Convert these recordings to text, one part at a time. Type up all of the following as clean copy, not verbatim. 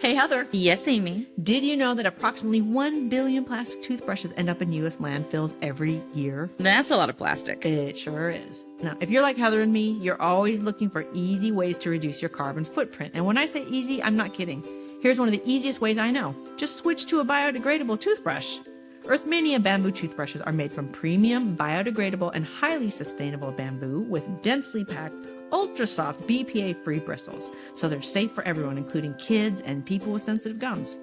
Hey, Heather. Yes, Amy. Did you know that approximately 1 billion plastic toothbrushes end up in U.S. landfills every year? That's a lot of plastic. It sure is. Now, if you're like Heather and me, you're always looking for easy ways to reduce your carbon footprint. And when I say easy, I'm not kidding. Here's one of the easiest ways I know. Just switch to a biodegradable toothbrush. Earthmania bamboo toothbrushes are made from premium, biodegradable, and highly sustainable bamboo with densely packed, ultra-soft, BPA-free bristles. So they're safe for everyone, including kids and people with sensitive gums.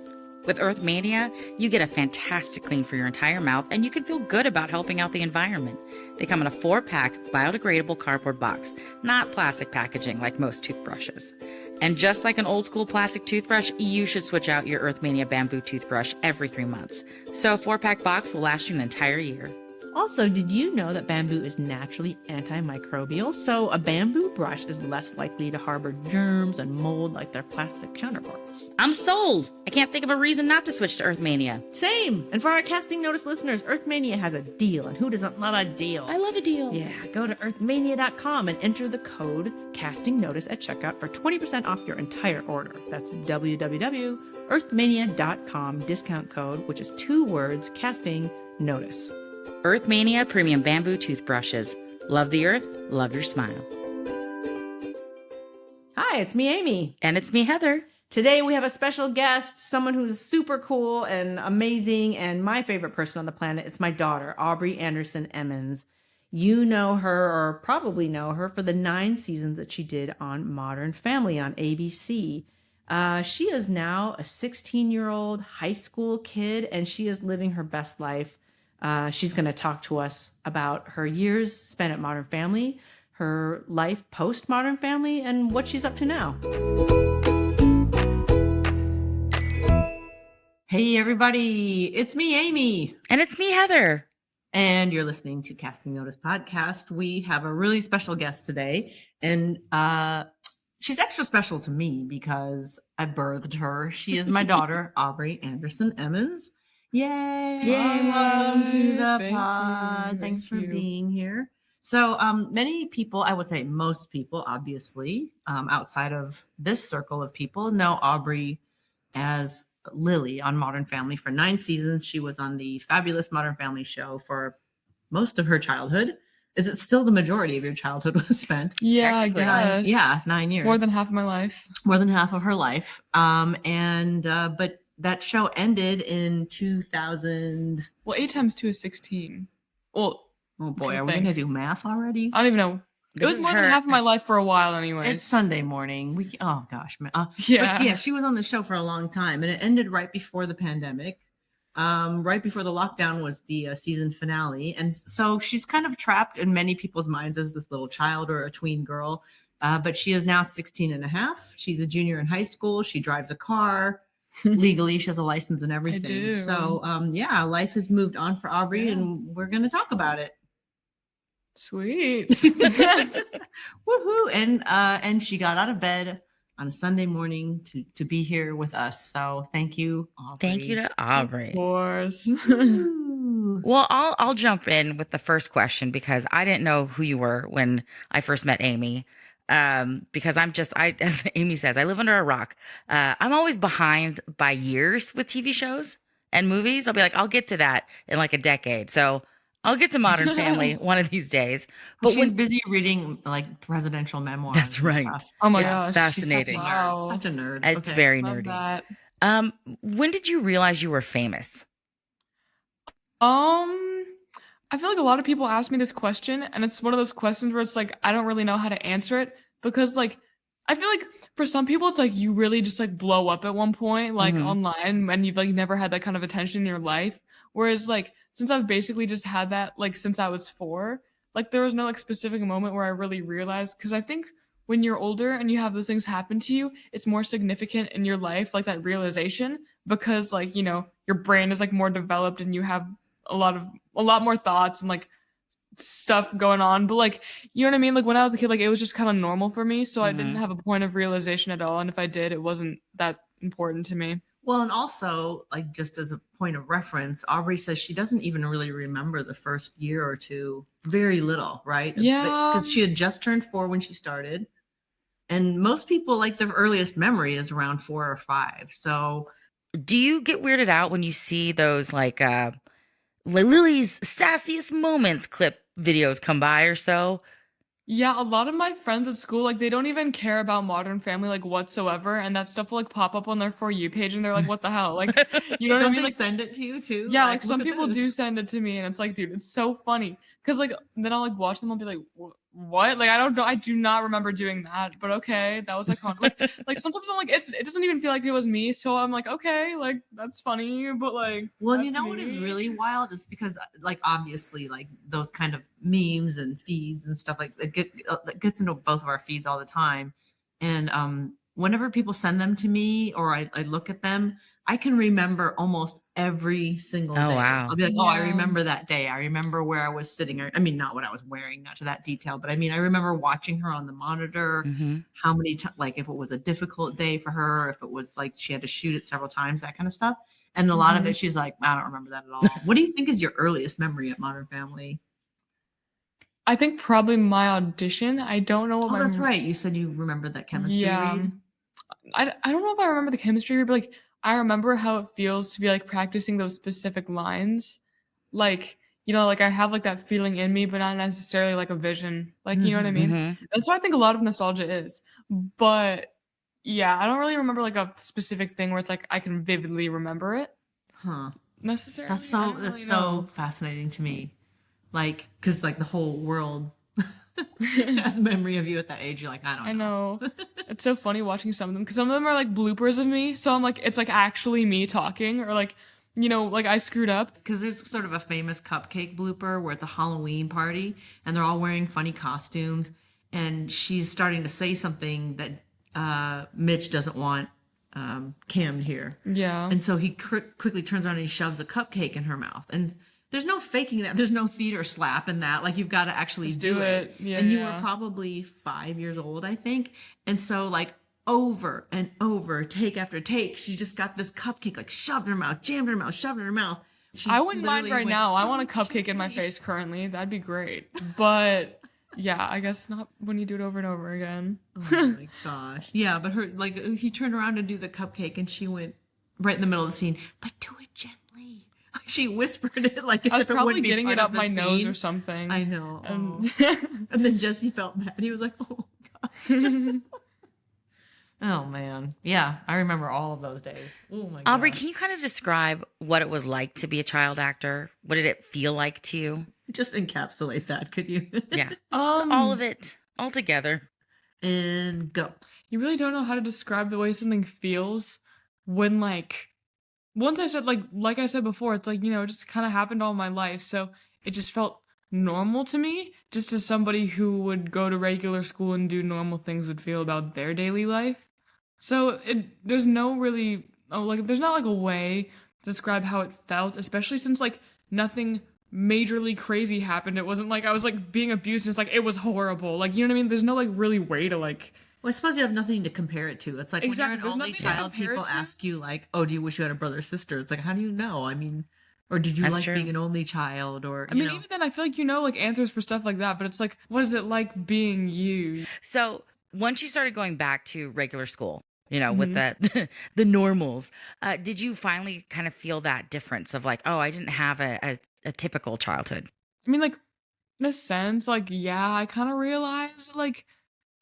With Earthmania, you get a fantastic clean for your entire mouth, and you can feel good about helping out the environment. They come in a 4-pack biodegradable cardboard box, not plastic packaging like most toothbrushes. And just like an old school plastic toothbrush, you should switch out your Earthmania bamboo toothbrush every 3 months. So a 4-pack box will last you an entire year. Also, did you know that bamboo is naturally antimicrobial? So a bamboo brush is less likely to harbor germs and mold like their plastic counterparts. I'm sold! I can't think of a reason not to switch to Earthmania. Same! And for our Casting Notice listeners, Earthmania has a deal, and who doesn't love a deal? I love a deal. Yeah, go to earthmania.com and enter the code Casting Notice at checkout for 20% off your entire order. That's www.earthmania.com, discount code, which is 2 words, Casting Notice. Earthmania premium bamboo toothbrushes. Love the earth, love your smile. Hi, it's me, Amy. And it's me, Heather. Today we have a special guest, someone who's super cool and amazing and my favorite person on the planet. It's my daughter, Aubrey Anderson-Emmons. You know her, or probably know her, for the 9 seasons that she did on Modern Family on ABC. She is now a 16-year-old high school kid, and she is living her best life. She's going to talk to us about her years spent at Modern Family, her life post Modern Family, and what she's up to now. Hey, everybody. It's me, Amy. And it's me, Heather. And you're listening to Casting Notice Podcast. We have a really special guest today, and she's extra special to me because I birthed her. She is my daughter, Aubrey Anderson-Emmons. Yay! Welcome to the pod. Thanks for being here. So many people, I would say most people, obviously, outside of this circle of people, know Aubrey as Lily on Modern Family for 9 seasons. She was on the fabulous Modern Family show for most of her childhood. Is it still the majority of your childhood was spent? Yeah, I guess. 9 years. More than half of my life. More than half of her life. But that show ended in 2000. Well, 8 times 2 is 16. Well, oh boy, are we going to do math already? I don't even know. It was more than half of my life for a while anyways. It's Sunday morning. Oh gosh. Yeah, she was on the show for a long time, and it ended right before the pandemic. Right before the lockdown was the season finale. And so she's kind of trapped in many people's minds as this little child or a tween girl. But she is now 16 and a half. She's a junior in high school. She drives a car. Legally, she has a license and everything. I do. So life has moved on for Aubrey, and we're going to talk about it. Sweet. Woohoo! And she got out of bed on a Sunday morning to be here with us. So thank you, Aubrey. Thank you to Aubrey. Of course. Well, I'll jump in with the first question because I didn't know who you were when I first met Amy. Because as Amy says, I live under a rock. I'm always behind by years with TV shows and movies. I'll be like, I'll get to that in like a decade. So I'll get to Modern Family one of these days. But she's busy reading like presidential memoirs. That's right. Oh my It's gosh. fascinating. Such a nerd. It's very Love nerdy. that. When did you realize you were famous? I feel like a lot of people ask me this question, and it's one of those questions where it's like I don't really know how to answer it because like I feel like for some people it's like you really just like blow up at one point like online and you've like never had that kind of attention in your life. Whereas like since I've basically just had that like since I was 4, like there was no like specific moment where I really realized, because I think when you're older and you have those things happen to you, it's more significant in your life, like that realization, because like, you know, your brain is like more developed and you have a lot more thoughts and like stuff going on. But like, you know what I mean? Like when I was a kid, like it was just kind of normal for me. So I didn't have a point of realization at all. And if I did, it wasn't that important to me. Well, and also, like, just as a point of reference, Aubrey says she doesn't even really remember the first year or two. Very little, right? Yeah. Because she had just turned 4 when she started. And most people, like, their earliest memory is around 4 or 5. So Do you get weirded out when you see those like Lily's sassiest moments clip videos come by or so? Yeah, a lot of my friends at school, like, they don't even care about Modern Family, like, whatsoever, and that stuff will, like, pop up on their For You page, and they're like, "What the hell?" Like, you know what I don't mean? they Like, send it to you too? yeah, like, Like, look some at people do this. send it to me, and it's like, dude, it's so funny. 'Cause, like, then I'll, like, watch them, I'll be like, What?" Like, I don't know, I do not remember doing that, but okay, that was iconic. Like, sometimes I'm like, it doesn't even feel like it was me, so I'm like, "Okay, like, that's funny, but, like, Well, and you that's know what is me." really wild is because, like, obviously, like, those kind of memes and feeds and stuff, like, it gets into both of our feeds all the time. And whenever people send them to me or I look at them, I can remember almost every single Oh day. I'll wow. be like, oh, I Yeah. remember that day. I remember where I was sitting. I mean, not what I was wearing, not to that detail, but I mean, I remember watching her on the monitor, Hmm. how many times, like, if it was a difficult day for her, if it was like she had to shoot it several times, that kind of stuff. And a lot of Mhm. it, she's like, I don't remember that at all. What do you think is your earliest memory at Modern Family? I think probably my audition. I don't know what Oh, my that's m right. You said you remembered that chemistry Yeah. read. I don't know if I remember the chemistry, but, like, I remember how it feels to be, like, practicing those specific lines. Like, like, I have, like, that feeling in me, but not necessarily, like, a vision. Like, you know what I Hmm. mean? Hmm. That's what I think a lot of nostalgia is. But, yeah, I don't really remember, like, a specific thing where it's like I can vividly remember it Huh. necessarily. I don't That's really so know. fascinating to me. Like, because like the whole world has memory of you at that age. You're like, I I don't know. know. It's so funny watching some of them because some of them are like bloopers of me. So I'm like, it's like actually me talking or like, like I screwed up. Because there's sort of a famous cupcake blooper where it's a Halloween party and they're all wearing funny costumes, and she's starting to say something that Mitch doesn't want Cam to hear, Yeah. and so he quickly turns around and he shoves a cupcake in her mouth. And there's no faking that. There's no theater slap in that. Like, you've got to actually Just do do it. it. Yeah, And you were yeah. probably 5 years old, I think. And so, like, over and over, take after take, she just got this cupcake like shoved in her mouth, jammed in her mouth, shoved in her mouth. She I just wouldn't mind literally right went, now. I want a don't cupcake in my gently. face currently. That'd be great. But yeah, I guess not when you do it over and over again. Oh my gosh. Yeah, but her, like, he turned around to do the cupcake and she went right in the middle of the scene, but do it gently. She whispered it like I as was if it probably wouldn't be getting part it up of the my nose or scene. something. I know. And Oh. And then Jesse felt bad. He was like, oh God. Oh man. Yeah, I remember all of those days. Oh my Aubrey, gosh. can you kind of describe what it was like to be a child actor? What did it feel like to you? Just encapsulate that, could you? Yeah. All of um it all together. And go. you really don't know how to describe the way something feels when like once I said like I said before, it's like, it just kind of happened all my life. So it just felt normal to me, just as somebody who would go to regular school and do normal things would feel about their daily life. So there's no really there's not like a way to describe how it felt, especially since like nothing majorly crazy happened. It wasn't like I was like being abused and it's like it was horrible. Like, you know what I mean? There's no like really way to like Well, I suppose you have nothing to compare it to. It's like when you're exactly an there's only nothing to child, compare people it to. ask you like, "Oh, do you wish you had a brother or sister?" It's like, how do you know? I mean, or did you That's like true. being an only child, or I mean, even then, I feel like like answers for stuff like that, but it's like, what is it like being you? So once you started going back to regular school, with Hmm. the normals, did you finally kind of feel that difference of like, oh, I didn't have a typical childhood? I mean, like, in a sense, like, yeah, I kind of realized, like,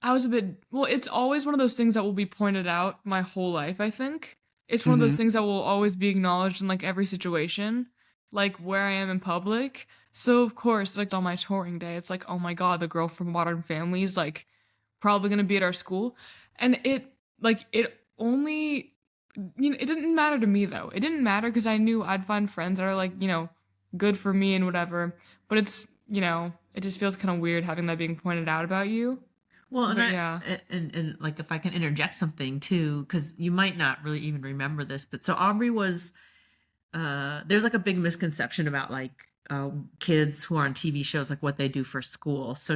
I was a bit, well, it's always one of those things that will be pointed out my whole life, I think. It's one of Hmm. those things that will always be acknowledged in, like, every situation, like, where I am in public. So, of course, like, on my touring day, it's like, oh my god, the girl from Modern Family is, like, probably gonna be at our school. And it only, it didn't matter to me, though. It didn't matter because I knew I'd find friends that are, like, good for me and whatever. But it's, it just feels kind of weird having that being pointed out about you. well, and But yeah. and like if I can interject something too, because you might not really even remember this, but so Aubrey was there's like a big misconception about like kids who are on TV shows, like what they do for school. So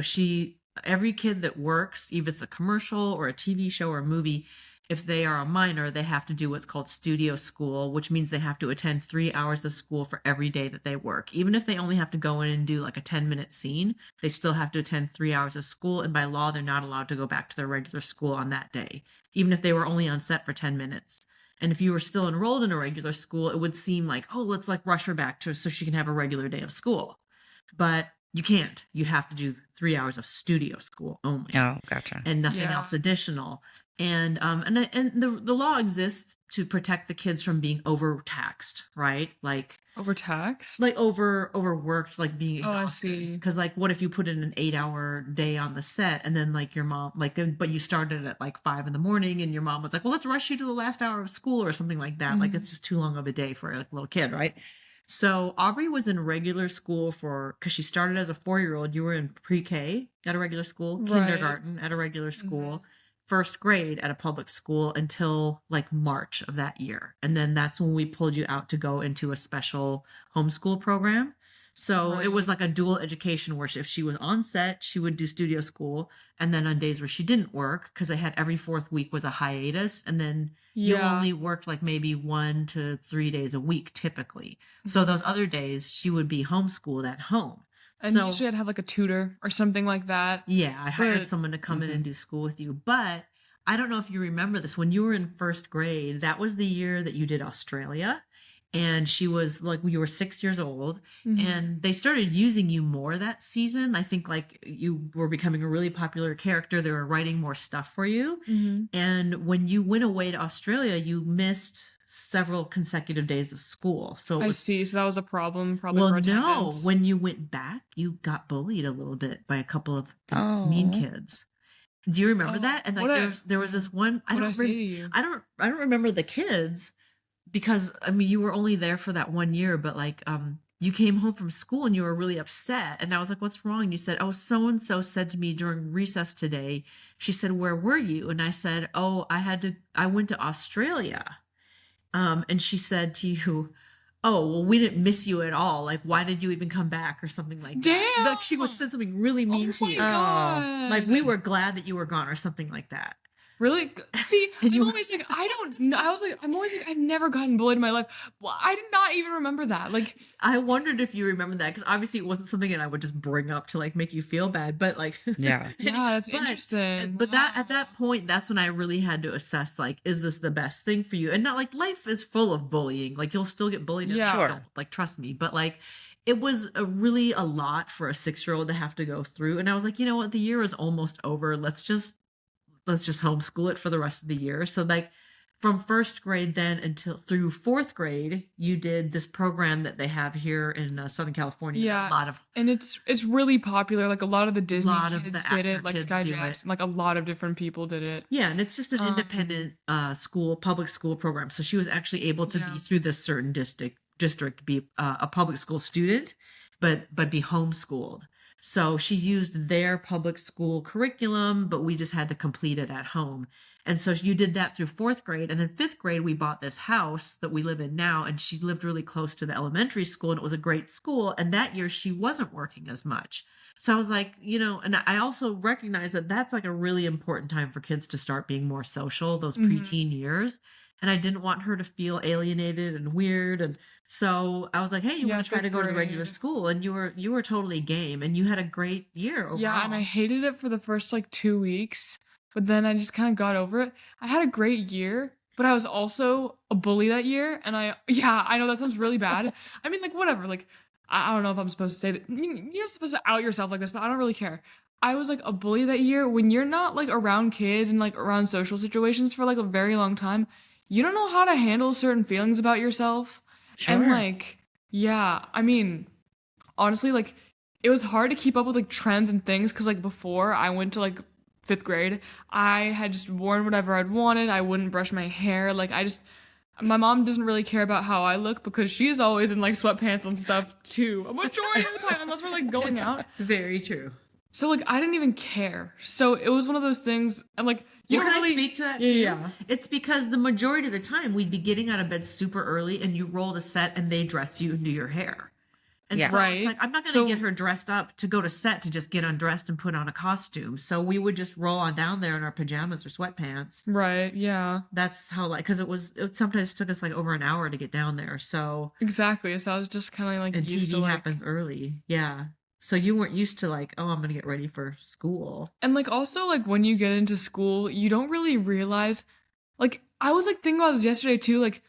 every kid that works, even if it's a commercial or a TV show or a movie, If they are a minor, they have to do what's called studio school, which means they have to attend 3 hours of school for every day that they work. Even if they only have to go in and do like a 10-minute scene, they still have to attend 3 hours of school. And by law, they're not allowed to go back to their regular school on that day, even if they were only on set for 10 minutes. And if you were still enrolled in a regular school, it would seem like, oh, let's like rush her back to so she can have a regular day of school. But you can't. You have to do 3 hours of studio school only. Oh, gotcha. And nothing Yeah. else additional. And the law exists to protect the kids from being overtaxed, right? Like Overtaxed? overworked, like being Oh, I exhausted. see. Because like, what if you put in an 8-hour day on the set, and then like your mom, like, but you started at like 5 in the morning, and your mom was like, well, let's rush you to the last hour of school or something like that. Like, Mhm. it's just too long of a day for a little kid, right? So Aubrey was in regular school because she started as a 4-year-old. You were in pre-K at a regular school, Right. kindergarten at a regular school, first grade at a public school until like March of that year. And then that's when we pulled you out to go into a special homeschool program. So it was Right. like a dual education where if she was on set, she would do studio school. And then on days where she didn't work, because they had every fourth week was a hiatus. And then you Yeah. only worked like maybe 1 to 3 days a week typically. So those other days she would be homeschooled at home. And So usually I'd have like a tutor or something like that. yeah, I hired But- someone to come in Mhm. and do school with you. But I don't know if you remember this. When you were in first grade, that was the year that you did Australia. And she was like, you were 6 years old. Mhm. And they started using you more that season. I think like you were becoming a really popular character. They were writing more stuff for you. Mhm. And when you went away to Australia, you missed several consecutive days of school. So it I was see. So that was a problem, probably well, for no. attendance. When you went back, you got bullied a little bit by a couple of the mean Oh. kids. Do you remember Oh, that? And like what there was this one. What did I say to you? I don't remember the kids because I mean you were only there for that 1 year, but like you came home from school and you were really upset, and I was like, "What's wrong?" And you said, "Oh, so and so said to me during recess today." She said, "Where were you?" And I said, "Oh, I went to Australia." And she said to you, "Oh, well, we didn't miss you at all. Like, why did you even come back?" or something like that. Damn! Like she was said something really mean Oh to my you. god! Like we were glad that you were gone or something like that. Really? See, And I'm you were- always like, I don't know. I'm always like, I've never gotten bullied in my life. Well, I did not even remember that. Like, I wondered if you remember that because obviously it wasn't something that I would just bring up to like make you feel bad, but like Yeah. yeah, that's But- interesting. But that at Wow. that point, that's when I really had to assess like, is this the best thing for you? And not like life is full of bullying. Like you'll still get bullied as Yeah. an Sure. adult, like trust me. But like it was really a lot for a 6-year-old to have to go through. And I was like, you know what, the year is almost over. Let's just homeschool it for the rest of the year. So like from first grade then until through fourth grade, you did this program that they have here in Southern California. Yeah. A lot of And it's really popular. Like a lot of the Disney Lot of kids the did actor it. Like kids Guy do Raz- it. like a lot of different people did it. yeah, and it's just an independent school, public school program. So she was actually able to Yeah. be through this certain district be a public school student, but be homeschooled. So she used their public school curriculum, but we just had to complete it at home. And so you did that through fourth grade. And then fifth grade, we bought this house that we live in now. And she lived really close to the elementary school, and it was a great school. And that year, she wasn't working as much. So I was like, you know, and I also recognize that that's like a really important time for kids to start being more social, those Mhm. preteen years. And I didn't want her to feel alienated and weird. And so I was like, hey, you Yeah, want to try to fifth go to the regular grade. school? And you were totally game, and you had a great year overall. Yeah, and I hated it for the first like 2 weeks, but then I just kind of got over it. I had a great year, but I was also a bully that year, and I know that sounds really bad. I mean, like whatever, like I don't know if I'm supposed to say that. You're supposed to out yourself like this, but I don't really care. I was like a bully that year. When you're not like around kids and like around social situations for like a very long time, you don't know how to handle certain feelings about yourself. And Sure. like, yeah, I mean, honestly, like it was hard to keep up with like trends and things because like before I went to like fifth grade, I had just worn whatever I'd wanted. I wouldn't brush my hair. Like my mom doesn't really care about how I look because she's always in like sweatpants and stuff too. A majority of the time, unless we're like going out. It's very true. So like I didn't even care. So it was one of those things, and like you Well, don't can really I speak to that too? Yeah. It's because the majority of the time we'd be getting out of bed super early and you roll to set and they dress you and do your hair. And Yeah. so it's Right. like, I'm not going to So- get her dressed up to go to set to just get undressed and put on a costume. So we would just roll on down there in our pajamas or sweatpants. Right. Yeah. That's how, like, because it sometimes took us like over an hour to get down there. So, Exactly. So I was just kind of like and used TV to like, happens early. Yeah. So you weren't used to like, oh, I'm going to get ready for school. and like also like when you get into school, you don't really realize. Like I was like thinking about this yesterday too. Like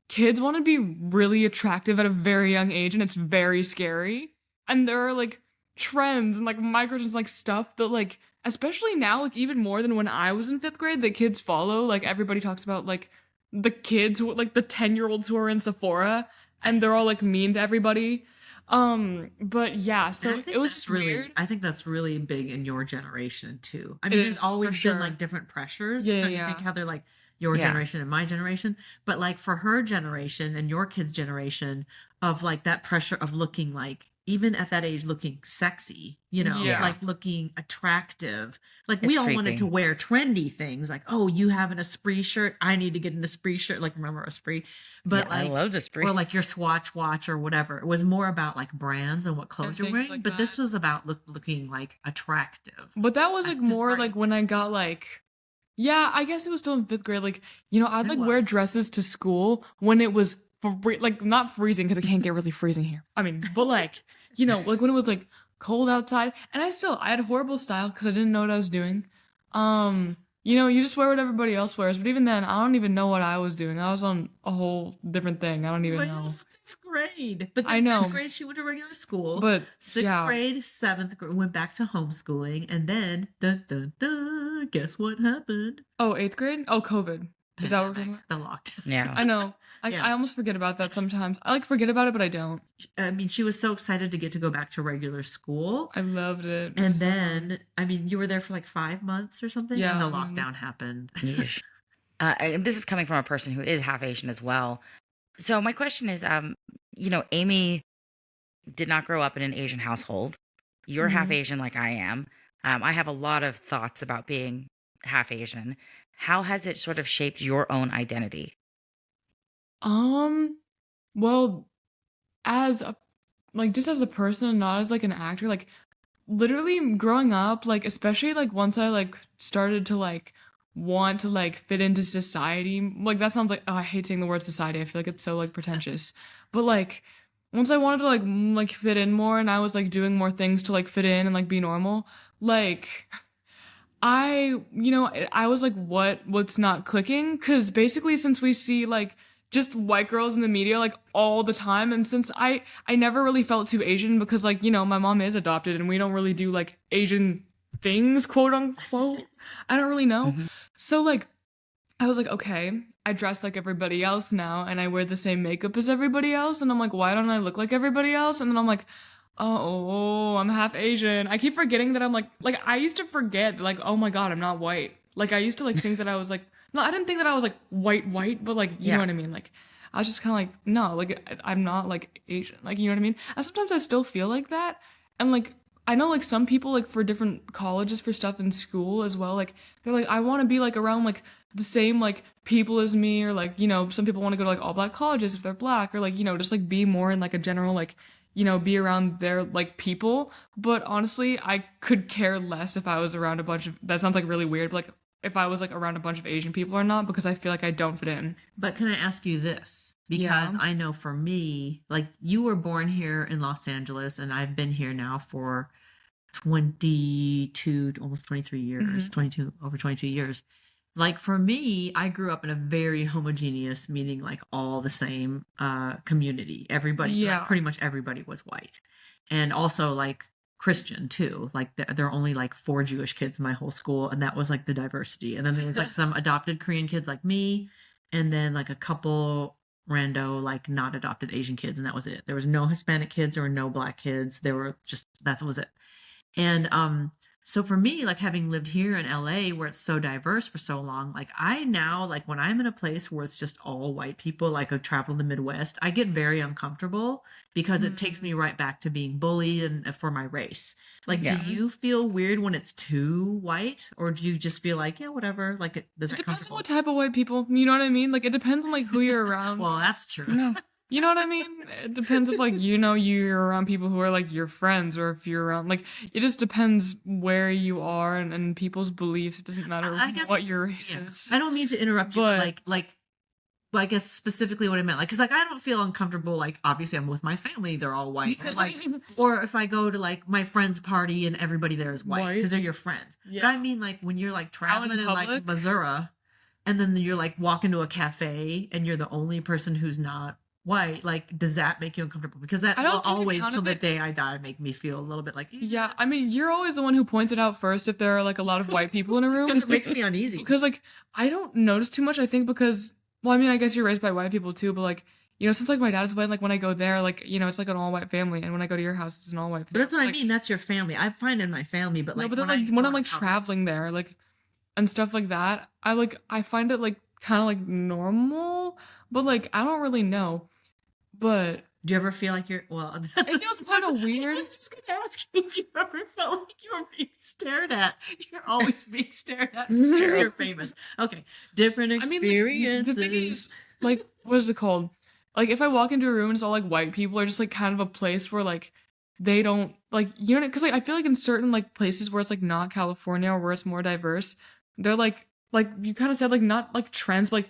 kids want to be really attractive at a very young age, and it's very scary. And there are like trends and like microtrends, like stuff that like, especially now, like even more than when I was in 5th grade, that kids follow. Like everybody talks about like the kids who like the 10-year-olds who are in Sephora, and they're all like mean to everybody. But yeah, And so I think it was that's just really, weird. I think that's really big in your generation too. I It mean, is, there's for always sure. been like different pressures. Yeah, Don't you yeah. think how they're like your Yeah. generation and my generation? But like for her generation and your kids' generation of like that pressure of looking like, even at that age, looking sexy, Yeah. like looking attractive. Like It's we all wanted to creepy. wear trendy things. Like, oh, you have an Esprit shirt. I need to get an Esprit shirt. Like, remember Esprit? But Yeah, I like, love the spring. or like your Swatch watch or whatever. It was more about like brands and what clothes you're things wearing. like But this that. was about looking like attractive. But that was At like 5th more grade. like when I got like, yeah, I guess it was still in 5th grade. Like, I'd It like wear was. dresses to school when it was like not freezing because it can't get really freezing here. I mean, but like, like when it was like cold outside, and I had horrible style because I didn't know what I was doing. You just wear what everybody else wears, but even then, I don't even know what I was doing. I was on a whole different thing. I don't even But know. it's 5th grade. But then I know. 5th grade, she went to regular school. But 6th yeah. grade, 7th grade, went back to homeschooling. And then, dun, dun, dun, guess what happened? Oh, 8th grade? Oh, COVID. Is that what we're talking Pandemic. The lockdown. Yeah. I know. Yeah. I almost forget about that sometimes. I like forget about it, but I don't. I mean, she was so excited to get to go back to regular school. I loved it. It And was so fun. then, I mean, you were there for like 5 months or something, Yeah, and the mhm. lockdown happened. Yeesh. And this is coming from a person who is half Asian as well. So my question is, Amy did not grow up in an Asian household. You're half Mhm. Asian like I am. I have a lot of thoughts about being half Asian. How has it sort of shaped your own identity? Well, as a just as a person, not as like an actor, like literally growing up, like especially like once I like started to like want to like fit into society, like that sounds like, oh, I hate saying the word society. I feel like it's so like pretentious. But like once I wanted to like fit in more, and I was like doing more things to like fit in and like be normal, like I was like, what's not clicking? Because basically, since we see like just white girls in the media like all the time, and since I never really felt too Asian because like my mom is adopted and we don't really do like Asian things, quote unquote. I don't really know. Mhm. So like I was like, okay, I dress like everybody else now, and I wear the same makeup as everybody else, and I'm like, why don't I look like everybody else? And then I'm like, oh, I'm half Asian. I keep forgetting that I'm like I used to forget like, oh my god, I'm not white. Like I used to like think that I was like, no, I didn't think that I was like white, but like you Yeah. know what I mean. Like I was just kind of like, no, like I'm not like Asian. Like you know what I mean. And sometimes I still feel like that, and like I know like some people like for different colleges for stuff in school as well. Like they're like, I want to be like around like the same like people as me, or like some people want to go to like all black colleges if they're black, or like just like be more in like a general like be around their like people. But honestly, I could care less if I was around a bunch of, that sounds like really weird, but like if I was like around a bunch of Asian people or not, because I feel like I don't fit in. But can I ask you this? Because Yeah. I know for me, like you were born here in Los Angeles, and I've been here now for 22, almost 23 years, Mhm. 22, over 22 years. Like for me, I grew up in a very homogeneous, meaning like all the same community. Everybody, like, Yeah. pretty much everybody was white. And also like Christian too. Like there are only like 4 Jewish kids in my whole school, and that was like the diversity. And then there was like some adopted Korean kids like me, and then like a couple rando like not adopted Asian kids, and that was it. There was no Hispanic kids, there were no black kids. There were just, that was it. And so for me, like having lived here in LA where it's so diverse for so long, like I now, like when I'm in a place where it's just all white people, like I travel the Midwest, I get very uncomfortable because it takes me right back to being bullied and for my race. Like, Yeah. do you feel weird when it's too white, or do you just feel like, yeah, whatever? Like, It depends on what type of white people. You know what I mean? Like it depends on like who you're around. Well, that's true. No. You know what I mean? It depends if like you're around people who are like your friends, or if you're around like it just depends where you are and people's beliefs. It doesn't matter I guess, what your race yeah. is. I don't mean to interrupt you, but But well, I guess specifically what I meant, like, because like I don't feel uncomfortable. Like, obviously, I'm with my family; they're all white. Or, like, or if I go to like my friend's party and everybody there is white because White? they're your friends. But Yeah. I mean, like when you're like Out in traveling in like public? Missouri, and then you're like walking to a cafe and you're the only person who's not white. Like, does that make you uncomfortable? Because that I will don't take always, account till of the it. day I die, make me feel a little bit like, Yeah, I mean, you're always the one who points it out first if there are like a lot of white people in a room. because it makes me uneasy. Because like I don't notice too much. I think because well, I mean, I guess you're raised by white people too, but like since like my dad's white, like when I go there, like it's like an all white family, and when I go to your house, it's an all white But family. that's what I Like, mean. That's your family. I find in my family, but no, like but then when like I when go I'm out like in public- traveling there, like and stuff like that, I find it like kind of like normal, but like I don't really know. But Do you ever feel like you're, well, that's it feels kind of I weird. was just gonna ask you if you ever felt like you were being stared at. You're always being stared at since True. you're famous. Okay, different I mean, experiences. the thing is, like, what is it called? Like, if I walk into a room and it's all like white people, are just like kind of a place where like they don't like because like I feel like in certain like places where it's like not California or where it's more diverse, they're like you kind of said like not like trends, but like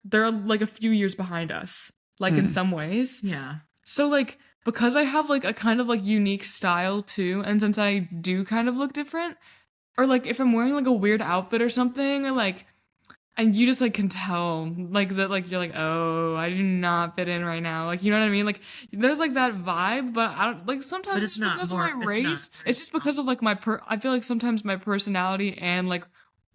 they're like a few years behind us, like in some ways. Yeah. So like because I have like a kind of like unique style too, and since I do kind of look different, or like if I'm wearing like a weird outfit or something, or like and you just like can tell like that like you're like, oh, I do not fit in right now, like you know what I mean, like there's like that vibe, but I don't like sometimes But it's it's not because more- of my it's race, not it's just because of like I feel like sometimes my personality and like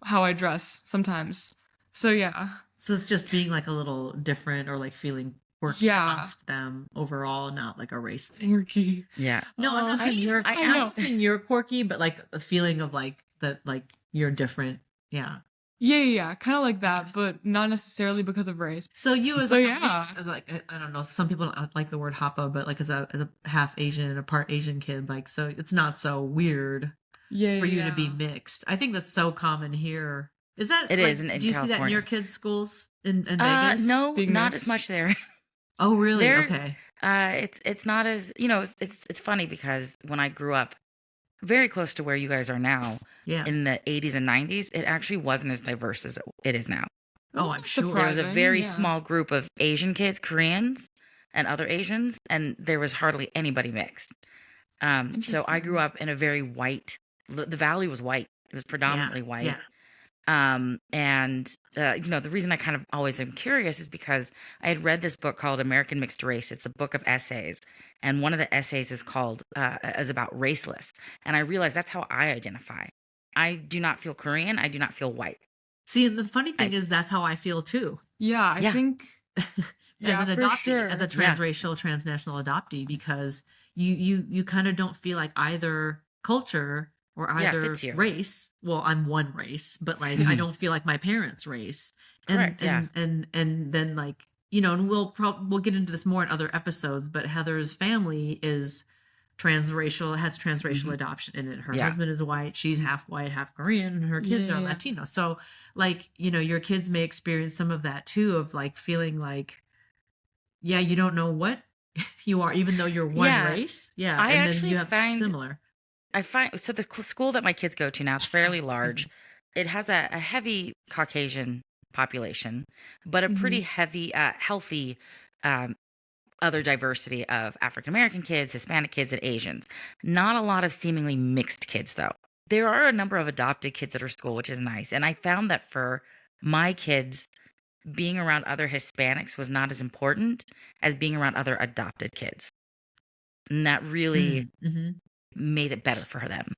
how I dress sometimes. So yeah. So it's just being like a little different or like feeling quirky Yeah. amongst them overall, not like a race thing. Quirky. Yeah. No, I'm not Oh, saying you're. I I'm know. not saying you're quirky, but like a feeling of like that, like you're different. Yeah. Yeah, kind of like that, but not necessarily because of race. So you as So, like a yeah. mix, as like I don't know, some people don't like the word hapa, but like as a half Asian and a part Asian kid, like so it's not so weird Yeah, for you to be yeah. mixed. I think that's so common here. Is that It like, is in do you see that in your California. kids' schools in Vegas? No, Being not mixed? as much there. Oh, really? They're- Okay. It's not as it's funny because when I grew up very close to where you guys are now Yeah. in the 80s and 90s, it actually wasn't as diverse as it is now. Oh, That's I'm sure. There was a surprising, very yeah. small group of Asian kids, Koreans, and other Asians, and there was hardly anybody mixed. So I grew Interesting. up in a very white. The valley was white. It was predominantly white. Yeah. And the reason I kind of always am curious is because I had read this book called American Mixed Race. It's a book of essays, and one of the essays is called is about raceless. And I realized that's how I identify. I do not feel Korean. I do not feel white. See, and the funny thing is that's how I feel too. Yeah, I Yeah. think As Yeah, an for adoptee, sure. as a Yeah. transracial, transnational adoptee, because you kind of don't feel like either culture or Yeah, it either fits you. race. Well, I'm one race, but like I don't feel like my parents' race. And Correct, yeah. and then like and we'll get into this more in other episodes, but Heather's family is transracial, has transracial Mhm. adoption in it. Her Yeah. husband is white, she's half white, half Korean, and her kids are Yeah. Latino. So like, your kids may experience some of that too, of like feeling like, yeah, you don't know what you are, even though you're one Yeah. race. Yeah. I and then actually you have find- similar. I find so the school that my kids go to now, it's fairly large. It has a heavy Caucasian population, but a pretty heavy, healthy other diversity of African American kids, Hispanic kids, and Asians. Not a lot of seemingly mixed kids, though. There are a number of adopted kids at our school, which is nice. And I found that for my kids, being around other Hispanics was not as important as being around other adopted kids. And that really Mm-hmm. made it better for them.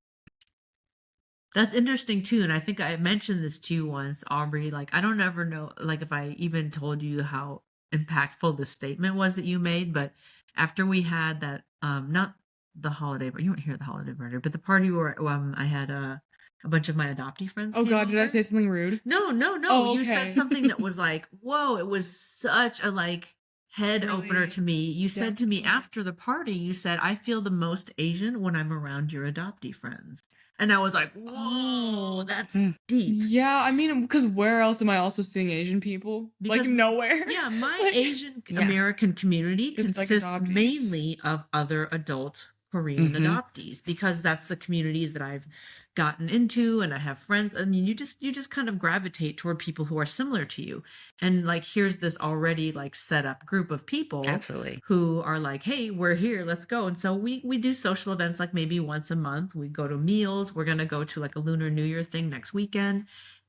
That's interesting too, and I think I mentioned this to you once, Aubrey. Like, I don't ever know, like, if I even told you how impactful the statement was that you made. But after we had that, not the holiday, but you weren't here at the holiday party, but the party where I had a bunch of my adoptee friends. Oh came God, did I over. say something rude? No. Oh, You okay. said something that was like, whoa! It was such a like head opener Really? to me. You said to me Yeah. after the party, you said, "I feel the most Asian when I'm around your adoptee friends." And I was like, whoa, that's deep. Yeah, I mean, because where else am I also seeing Asian people? Like Because nowhere. yeah, my Like, Asian Yeah. American community Just, like, consists adoptees. mainly of other adult Korean Mhm. adoptees because that's the community that I've gotten into and I have friends. I mean, you just kind of gravitate toward people who are similar to you. And like here's this already like set up group of people Absolutely. who are like, "Hey, we're here, let's go." And so we do social events like maybe once a month. We go to meals. We're going to go to like a Lunar New Year thing next weekend.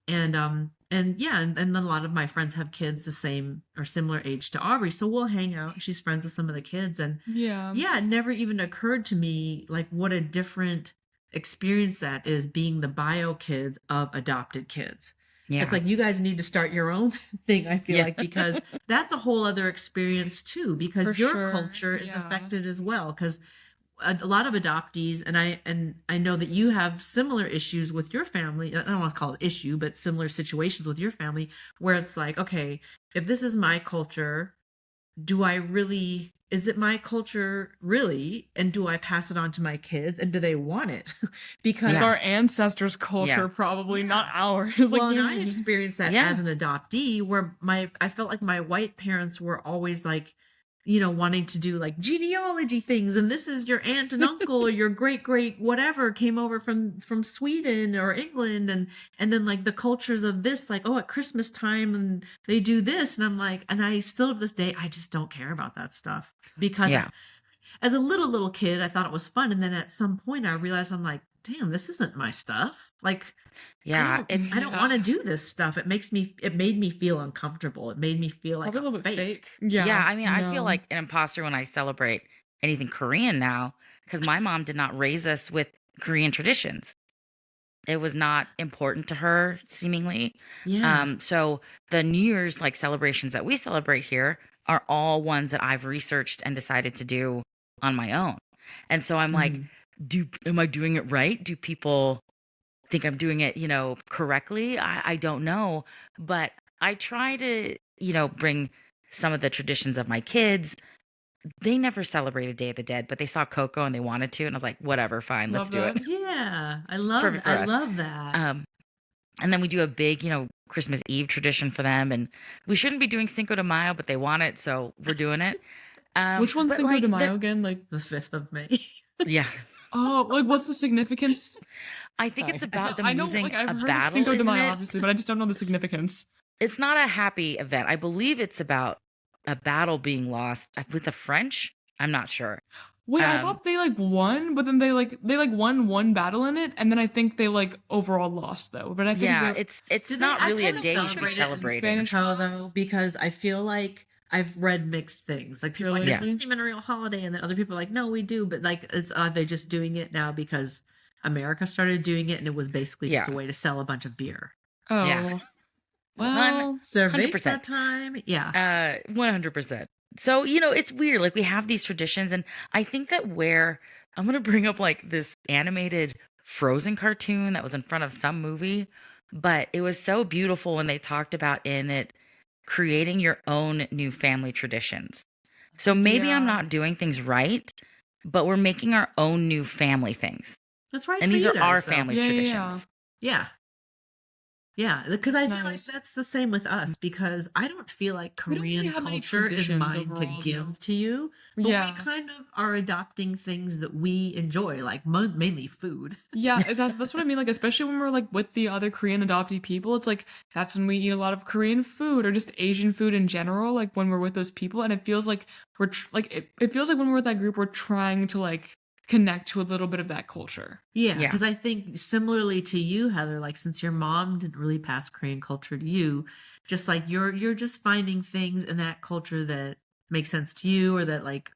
And yeah, and then a lot of my friends have kids the same or similar age to Aubrey, so we'll hang out. She's friends with some of the kids, and yeah. yeah, it never even occurred to me like what a different experience that is being the bio kids of adopted kids. Yeah. It's like you guys need to start your own thing, I feel Yeah. like, because that's a whole other experience too, because For your sure, culture is yeah. affected as well. Because a lot of adoptees, and I know that you have similar issues with your family. I don't want to call it issue, but similar situations with your family where it's like, okay, if this is my culture, do I really, is it my culture really? And do I pass it on to my kids? And do they want it? Because It's Yes. our ancestors' culture, Yeah. probably, Yeah. not ours. Like, well, and you I mean- experienced that Yeah. as an adoptee where I felt like my white parents were always like, you know, wanting to do like genealogy things, and this is your aunt and uncle or your great great whatever came over from Sweden or England, and then like the cultures of this, like, oh, at Christmas time and they do this, and I'm like, and I still to this day I just don't care about that stuff because Yeah. as a little kid I thought it was fun, and then at some point I realized I'm like, damn, this isn't my stuff. Like Yeah. I don't Yeah. want to do this stuff. It made me feel uncomfortable. It made me feel like Probably a little bit fake. fake. Yeah, I mean, I feel no. like an imposter when I celebrate anything Korean now because my mom did not raise us with Korean traditions. It was not important to her, seemingly. Yeah. So the New Year's like celebrations that we celebrate here are all ones that I've researched and decided to do on my own. And so I'm like, am I doing it right? Do people think I'm doing it, correctly? I don't know, but I try to, bring some of the traditions of my kids. They never celebrated Day of the Dead, but they saw Coco and they wanted to, and I was like, whatever, fine, let's Love do it. that. Yeah. I love Perfect for I us. love that. And then we do a big, Christmas Eve tradition for them, and we shouldn't be doing Cinco de Mayo, but they want it, so we're doing it. Which one's but, Cinco like, de Mayo the- again? Like, The 5th of May. Yeah, oh, like what's the significance? I think Sorry. it's about them I know, losing like I've a heard of battle, Cinco de isn't Mayo, it? obviously, but I just don't know the significance. It's not a happy event. I believe it's about a battle being lost with the French. I'm not sure. Wait, I Um, thought they like won, but then they won one battle in it, and then I think they like overall lost though. But I think Yeah, they're- it's Do they- not I really a kind of day you should be celebrate it in celebrating. Spanish. though, because I feel like I've read mixed things. Like people are like, Really? this isn't even a real holiday, and then other people are like, no, we do. But like, are they just doing it now because America started doing it, and it was basically just a Yeah. way to sell a bunch of beer? oh Yeah. well, Cerveza 100%. time, yeah. 100%. So, it's weird. Like we have these traditions, and I think that where I'm going to bring up like this animated Frozen cartoon that was in front of some movie, but it was so beautiful when they talked about in it creating your own new family traditions. So maybe I'm Yeah. not doing things right, but we're making our own new family things. That's right. And for these you are guys, our though. family's Yeah, yeah, traditions. Yeah. Yeah, because I That's feel nice. like that's the same with us because I don't feel like We don't really Korean have many culture is traditions mine overall, to give though. to you, but Yeah. we kind of are adopting things that we enjoy, like mainly food. Yeah, that's what I mean. Like, especially when we're like with the other Korean adoptee people, it's like that's when we eat a lot of Korean food or just Asian food in general. Like when we're with those people, and it feels like it feels like when we're with that group, we're trying to like connect to a little bit of that culture. Yeah, Yeah. because I think similarly to you, Heather, like since your mom didn't really pass Korean culture to you, just like you're just finding things in that culture that make sense to you or that like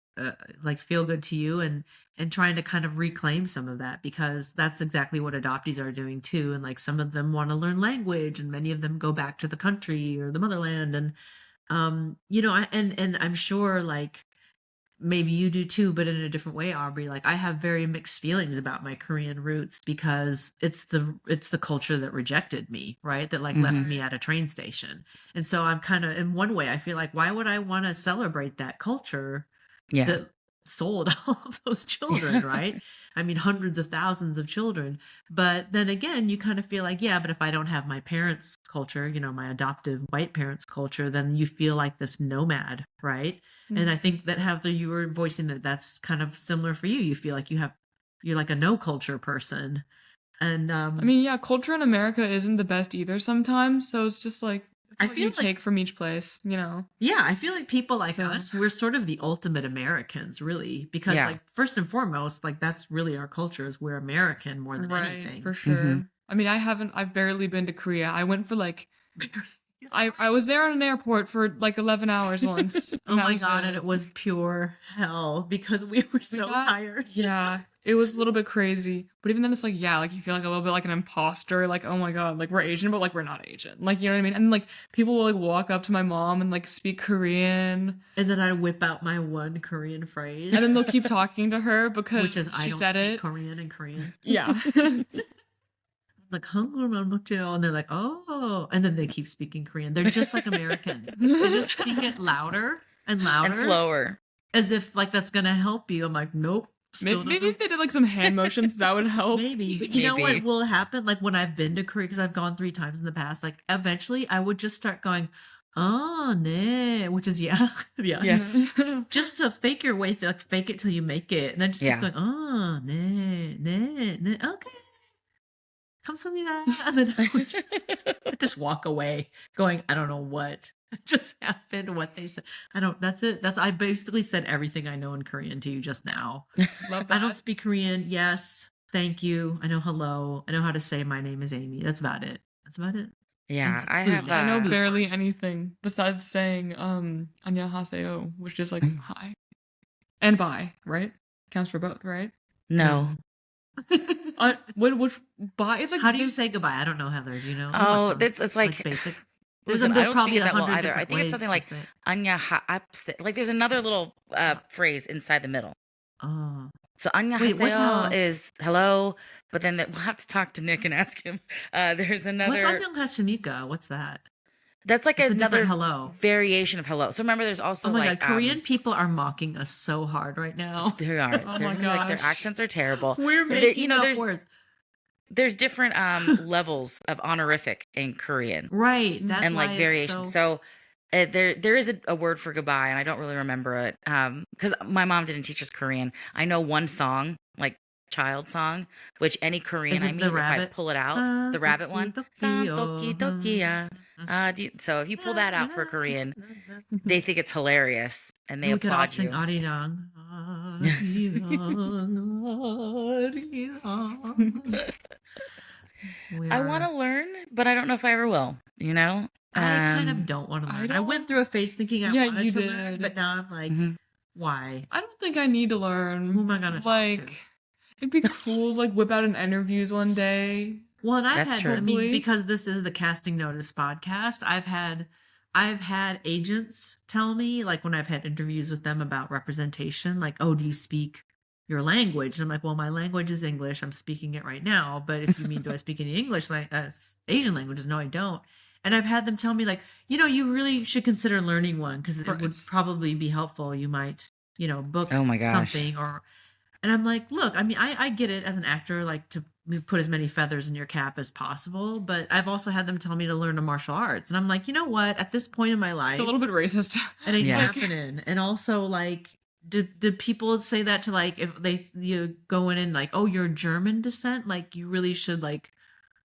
feel good to you and trying to kind of reclaim some of that because that's exactly what adoptees are doing too. And like some of them want to learn language and many of them go back to the country or the motherland and and I'm sure like maybe you do too, but in a different way, Aubrey. Like I have very mixed feelings about my Korean roots because it's the culture that rejected me, right? That like left Mhm. me at a train station. And so I'm kind of in one way I feel like why would I want to celebrate that culture Yeah. that sold all of those children, right? I mean, hundreds of thousands of children. But then again, you kind of feel like, yeah, but if I don't have my parents' culture, my adoptive white parents' culture, then you feel like this nomad, right? And I think that Heather, you were voicing that's kind of similar for you. You feel like you're like a no culture person. And I mean, yeah, culture in America isn't the best either sometimes. So it's just like, I it's what feel you like- take from each place, yeah, I feel like people like So- us, we're sort of the ultimate Americans, really, because Yeah. like first and foremost, like that's really our culture is we're American more than Right, anything. for sure. Mhm. I mean, I've barely been to Korea. I went for like, I was there in an airport for like 11 hours once. Oh my God, and it was pure hell because we were so tired. Yeah, it was a little bit crazy. But even then, it's like, yeah, like you feel like a little bit like an imposter. Like, oh my God, like we're Asian, but like we're not Asian. Like, you know what I mean? And like people will like walk up to my mom and like speak Korean. And then I whip out my one Korean phrase. And then they'll keep talking to her because which is I she don't said speak it. Korean and Korean. Yeah. Like 한국말 못해요. And they're like, oh. And then they keep speaking Korean. They're just like Americans. They just speak it louder and louder. And slower. As if like that's gonna help you. I'm like, nope. Maybe if they did like some hand motions, that would help. Maybe. But you know Maybe. what will happen? Like when I've been to Korea, because I've gone 3 times in the past, like eventually I would just start going, oh, ne, which is yeah. yeah. Yes. Just to fake your way through, like fake it till you make it. And then just Yeah. keep going, oh, ne, okay. 감사합니다. And then I would just walk away going, I don't know what just happened, what they said. That's it. I basically said everything I know in Korean to you just now. Love I don't that. speak Korean. Yes. Thank you. I know hello. I know how to say my name is Amy. That's about it. Yeah, It's I food. have. I know Food barely words. anything besides saying 안녕하세요, which is like hi and bye, right? Counts for both, right? No. What bye is like How do you this- say goodbye? I don't know, Heather. Do you know? You Oh, must know. it's like basic. Listen, I don't speak it that well either. I different think it's ways something to like say it. anya like there's another little phrase inside the middle. Oh. So anya Wait, what's is hello, but then we'll have to talk to Nick and ask him. There's What's another. 안녕하십니까? What's that? That's like It's a another different hello. variation of hello. So remember, there's also Oh my like God, Korean people are mocking us so hard right now. They are. Oh They're my gonna be like their gosh. accents are terrible. We're There- making you know, up there's- words. There's different levels of honorific in Korean. Right. That's and why like it's variations. So there is a word for goodbye, and I don't really remember it because my mom didn't teach us Korean. I know one song, like child song, which any Korean Is it I the meet, if I rabbit? pull it out, the rabbit one. San Toki toki ya. So if you pull that out for Korean, they think it's hilarious and they we could all applaud sing you. Arirang. Arirang. I want to learn, but I don't know if I ever will. You know, I kind Um, of don't want to I learn. I went don't- through a phase thinking I Yeah, wanted you to learn, did. but now I'm like, Mhm. why? I don't think I need to learn. Who am I gonna talk like? to? It'd be cool to like whip out in interviews one day. Well, and I've That's had, true. I mean, Probably. because this is the Casting Notice podcast, I've had agents tell me, like when I've had interviews with them about representation, like, oh, do you speak your language? And I'm like, well, my language is English. I'm speaking it right now. But if you mean, do I speak any English, like Asian languages? No, I don't. And I've had them tell me, like, you really should consider learning one because it would Right. probably be helpful. You might, book Oh my gosh. something and I'm like, look, I mean, I get it as an actor, like to put as many feathers in your cap as possible. But I've also had them tell me to learn the martial arts. And I'm like, you know what? At this point in my life, It's a little bit racist. it ain't Yeah. happening. And also, like, do people say that to, like, if you go in and like, oh, you're German descent, like you really should like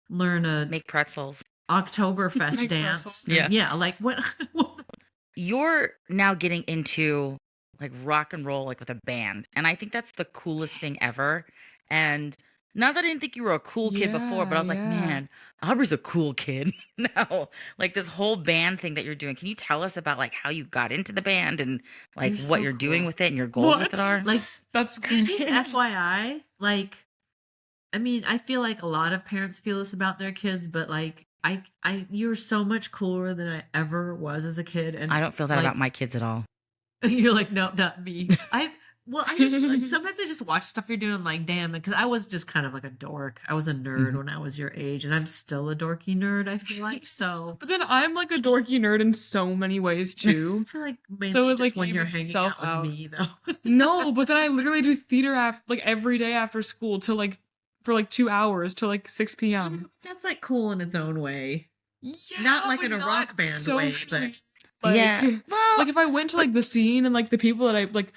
learn a Make pretzels. Oktoberfest Make dance. pretzels. Yeah. Yeah. Like what? You're now getting into like rock and roll, like with a band. And I think that's the coolest thing ever. And not that I didn't think you were a cool kid before, but I was like, Yeah. man, Aubrey's a cool kid now. Like this whole band thing that you're doing. Can you tell us about like how you got into the band and like You're what so you're doing cool. with it and your goals with What? it are? Like, That's and just great. FYI, like, I mean, I feel like a lot of parents feel this about their kids, but like, you're so much cooler than I ever was as a kid. And I don't feel that like, about my kids at all. You're like, no, not me. Well, I just like, sometimes I just watch stuff you're doing, like, damn, because I was just kind of like a dork. I was a nerd when I was your age, and I'm still a dorky nerd, I feel like. So But then I'm like a dorky nerd in so many ways I too. feel like mainly So it just like when you're evens hanging itself out with out. me, though. No, but then I literally do theater like every day after school till like for like 2 hours till like 6 p.m. That's like cool in its own way. Yeah, Not like but in a not rock band way, socially. but Like, Yeah. Well, like if I went to like the scene and like the people that I like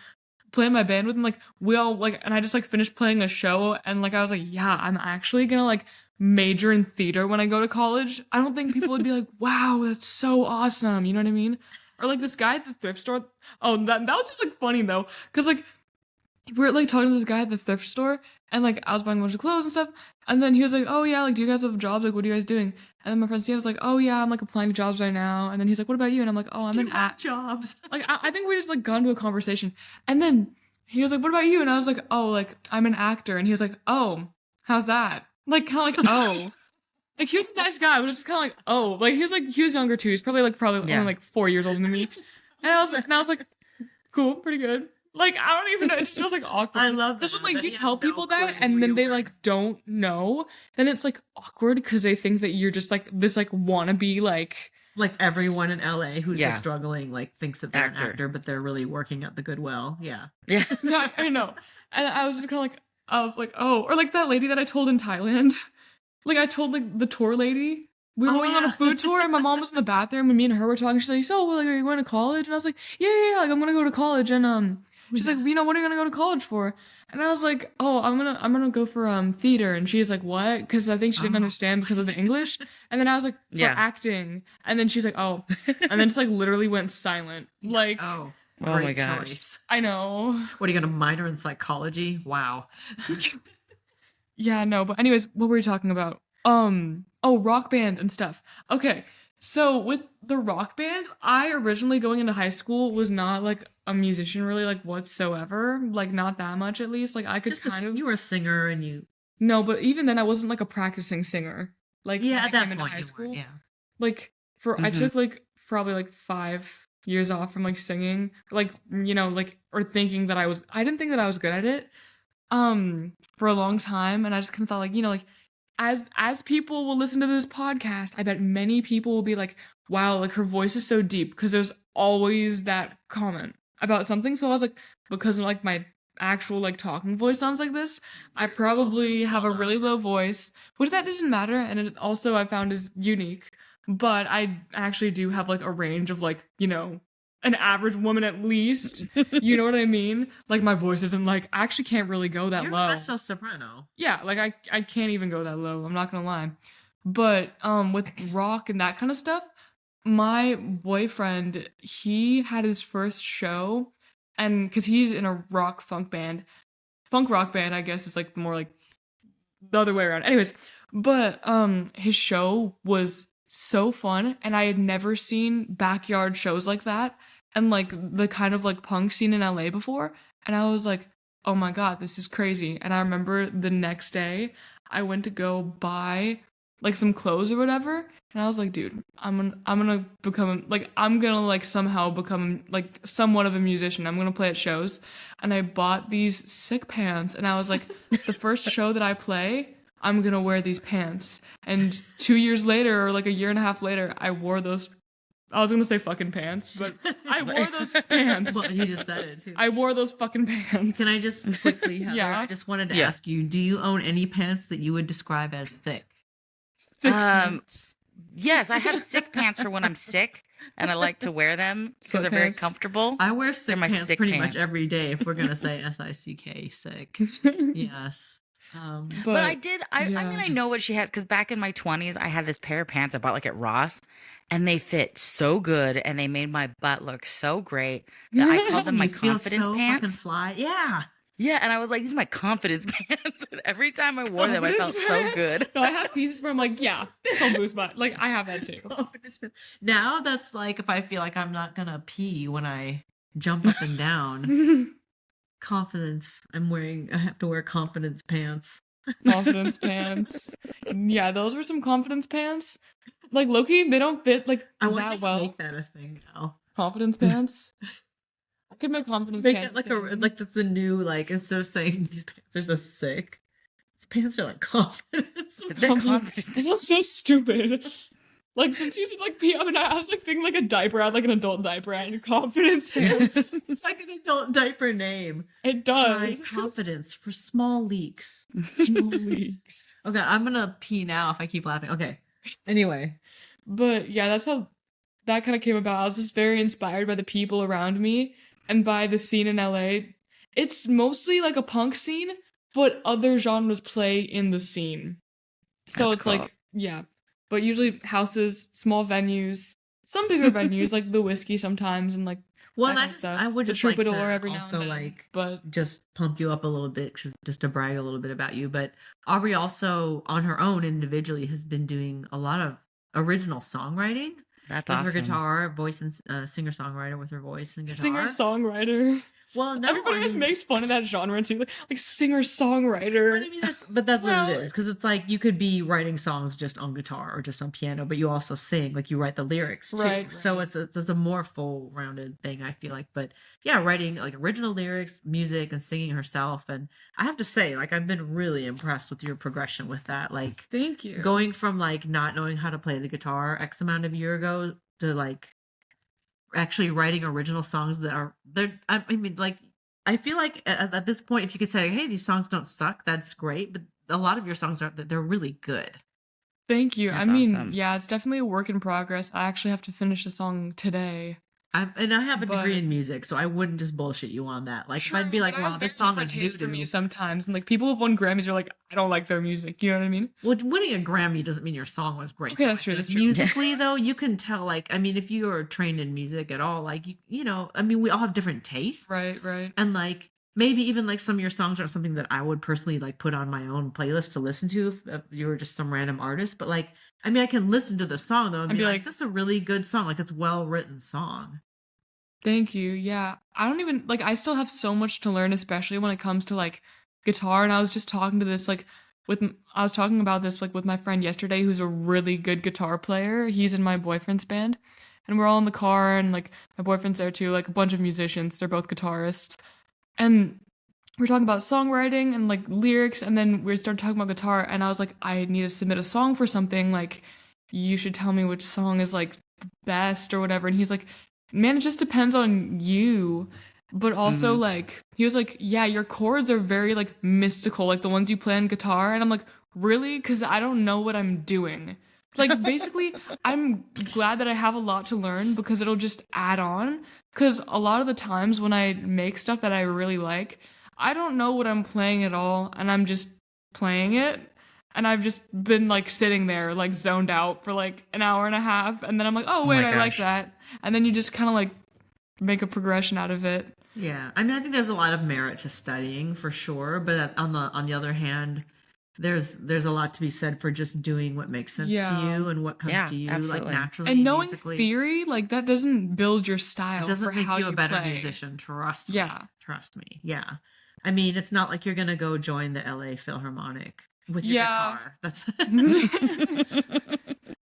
play in my band with, and like we all like, and I just like finished playing a show, and like I was like, yeah, I'm actually gonna like major in theater when I go to college. I don't think people would be like, wow, that's so awesome. You know what I mean? Or like this guy at the thrift store. Oh, that was just like funny though, because like we're like talking to this guy at the thrift store, and like I was buying a bunch of clothes and stuff, and then he was like, oh yeah, like do you guys have jobs, like what are you guys doing? And then my friend Steve was like, oh yeah, I'm like applying to jobs right now. And then he's like, what about you? And I'm like, oh, I'm do in you have jobs. like I think we just like got into a conversation, and then he was like, what about you? And I was like, oh, like I'm an actor. And he was like, oh, how's that? Like kind of like, oh, like he was a nice guy, but it's just kind of like, oh, like he was younger too. He's probably Yeah. only like 4 years older than me. And I was like, cool, pretty good. Like I don't even know. It just feels like awkward. I love This that. when like that you he had tell no people clue that, who and then you they were. like don't know, then it's like awkward because they think that you're just like this like wannabe Like everyone in LA who's Yeah. just struggling, like thinks that they're Actor. an actor, but they're really working at the Goodwill. Yeah. yeah. Yeah, I know. And I was just kind of like, I was like, oh, or like that lady that I told in Thailand. Like I told like the tour lady. We were Oh, going on yeah. a food tour, and my mom was in the bathroom, and me and her were talking. She's like, so like, are you going to college? And I was like, yeah, like I'm gonna go to college. And she's like, you know, what are you gonna go to college for? And I was like, oh, I'm gonna go for theater. And she's like, what? Because I think she didn't Oh. understand because of the English. And then I was like, for Yeah. acting. And then she's like, oh, and then just like literally went silent. Like Oh, Oh great my gosh. choice. I know. What are you gonna minor in psychology? Wow. Yeah, no, but anyways, what were we talking about? Oh, rock band and stuff. Okay. So with the rock band, I originally going into high school was not like a musician really like whatsoever, like not that much at least. Like I could Just kind of you were a singer, and you. No, but even then I wasn't like a practicing singer. Like Yeah, when I at that came into point high you school. were. Yeah. Like I Mhm. took like probably like 5 years off from like singing, like you know, like or thinking that I didn't think that I was good at it for a long time, and I just kind of thought like, you know, like as people will listen to this podcast, I bet many people will be like, wow, like her voice is so deep, because there's always that comment about something. So I was like, because like my actual like talking voice sounds like this, I probably have a really low voice, which that doesn't matter, and it also I found is unique. But I actually do have like a range of like, you know, an average woman at least. You know what I mean? Like my voice isn't like I actually can't really go that You're low. mezzo soprano. Yeah, like I can't even go that low. I'm not gonna lie. But with rock and that kind of stuff, my boyfriend, he had his first show, and because he's in a rock rock band, I guess is like more like the other way around. Anyways, but his show was so fun, and I had never seen backyard shows like that, and like the kind of like punk scene in LA before, and I was like, oh my god, this is crazy. And I remember the next day I went to go buy like some clothes or whatever, and I was like, dude, I'm gonna become like I'm gonna like somehow become like somewhat of a musician. I'm gonna play at shows. And I bought these sick pants, and I was like, the first show that I play, I'm gonna wear these pants. And 2 years later, or like a year and a half later, I wore those. I was gonna say fucking pants, but I wore those pants. Well, you just said it too. I wore those fucking pants. Can I just quickly, Heather, Yeah. I just wanted to Yeah. ask you, do you own any pants that you would describe as thick? Sick Um, pants. Yes, I have sick pants for when I'm sick, and I like to wear them because they're very Sweatpants. comfortable. I wear sick my pants sick pretty pants. much every day if we're gonna say S-I-C-K, sick. Yes. But I did. I mean, yeah. I know what she has because back in my 20s, I had this pair of pants I bought like at Ross, and they fit so good, and they made my butt look so great that I called them my You feel confidence so fucking pants. fly. Yeah. Yeah, and I was like, these are my confidence pants. And every time I wore them, I felt Confidence so pants? good. No, I have pieces where I'm like, yeah, this will boost my like I have that too. Confidence pants. Now that's like if I feel like I'm not gonna pee when I jump up and down. Confidence. I have to wear confidence pants. Confidence pants. Yeah, those were some confidence pants. Like Loki, they don't fit like I want that to well. make that a thing now. Confidence pants. Get my confidence Make pants it like thing. that's the new, like, instead of saying these pants are sick, these pants are like confidence. They're confident. This is so stupid. Like, since you said, like, I mean, I was, like, thinking, like, a diaper. I had, like, an adult diaper and confidence pants. It's like an adult diaper name. It Try does. confidence for small leaks. Small leaks. Okay, I'm gonna pee now if I keep laughing. Okay. Anyway. But, yeah, that's how that kind of came about. I was just very inspired by the people around me and by the scene in LA. It's mostly, like, a punk scene, but other genres play in the scene. So That's it's cool. like, yeah. But usually houses, small venues, some bigger venues like the Whiskey sometimes, and like Well, that and kind of stuff. I would The just like Troubadour to every now also and then. like But just pump you up a little bit, just to brag a little bit about you. But Aubrey also, on her own individually, has been doing a lot of original songwriting That's with her awesome. guitar, voice and singer-songwriter with her voice and guitar. singer-songwriter. Well, no, Everybody I just mean, makes fun of that genre too, like singer-songwriter. But I mean, that's Well, what it is, because it's like you could be writing songs just on guitar or just on piano, but you also sing, like you write the lyrics too. Right, So right. it's a more full-rounded thing, I feel like. But yeah, writing like original lyrics, music, and singing herself. And I have to say, like, I've been really impressed with your progression with that. Like Thank you. going from like not knowing how to play the guitar X amount of year ago to like actually writing original songs that are they're. I mean, like. I feel like at this point, if you could say, "Hey, these songs don't suck," that's great. But a lot of your songs they're really good. Thank you. That's I mean, awesome. yeah, it's definitely a work in progress. I actually have to finish a song today. I have a degree But- in music, so I wouldn't just bullshit you on that. Like if I'd True, be like, but I have "Wow, this very song is different due tastes to for me." sometimes, and like people who've won Grammys are like, I don't like their music. You know what I mean? Well, winning a Grammy doesn't mean your song was great. Okay, though. that's true, Like, that's true. musically, though, you can tell. Like, I mean, if you are trained in music at all, like you know, I mean, we all have different tastes, Right, right. and like maybe even like some of your songs aren't something that I would personally like put on my own playlist to listen to if you were just some random artist. But like, I mean, I can listen to the song though and I'd be be like, like- "This is a really good song. Like, it's a well written song." Thank you. Yeah. I don't even like I still have so much to learn, especially when it comes to like guitar. And I was just talking to this like I was talking about this like with my friend yesterday who's a really good guitar player. He's in my boyfriend's band. And we're all in the car and like my boyfriend's there too, like a bunch of musicians. They're both guitarists. And we're talking about songwriting and like lyrics, and then we started talking about guitar, and I was like, I need to submit a song for something, like you should tell me which song is like the best or whatever. And he's like, man, it just depends on you. But also like he was like, yeah, your chords are very like mystical, like the ones you play on guitar. And I'm like, really? Because I don't know what I'm doing. Like basically I'm glad that I have a lot to learn because it'll just add on. Because a lot of the times when I make stuff that I really like, I don't know what I'm playing at all, and I'm just playing it. And I've just been like sitting there, like zoned out for like an hour and a half, and then I'm like, oh wait, my I like gosh. that. And then you just kind of like make a progression out of it. Yeah, I mean, I think there's a lot of merit to studying for sure, but on the other hand, there's a lot to be said for just doing what makes sense to Yeah. you and what comes Yeah, to you, absolutely. like naturally, And knowing musically. theory, like that doesn't build your style. It doesn't for make how you a better play. musician. Trust me. Yeah. Trust me. Yeah. I mean, it's not like you're gonna go join the LA Philharmonic with your Yeah. guitar. That's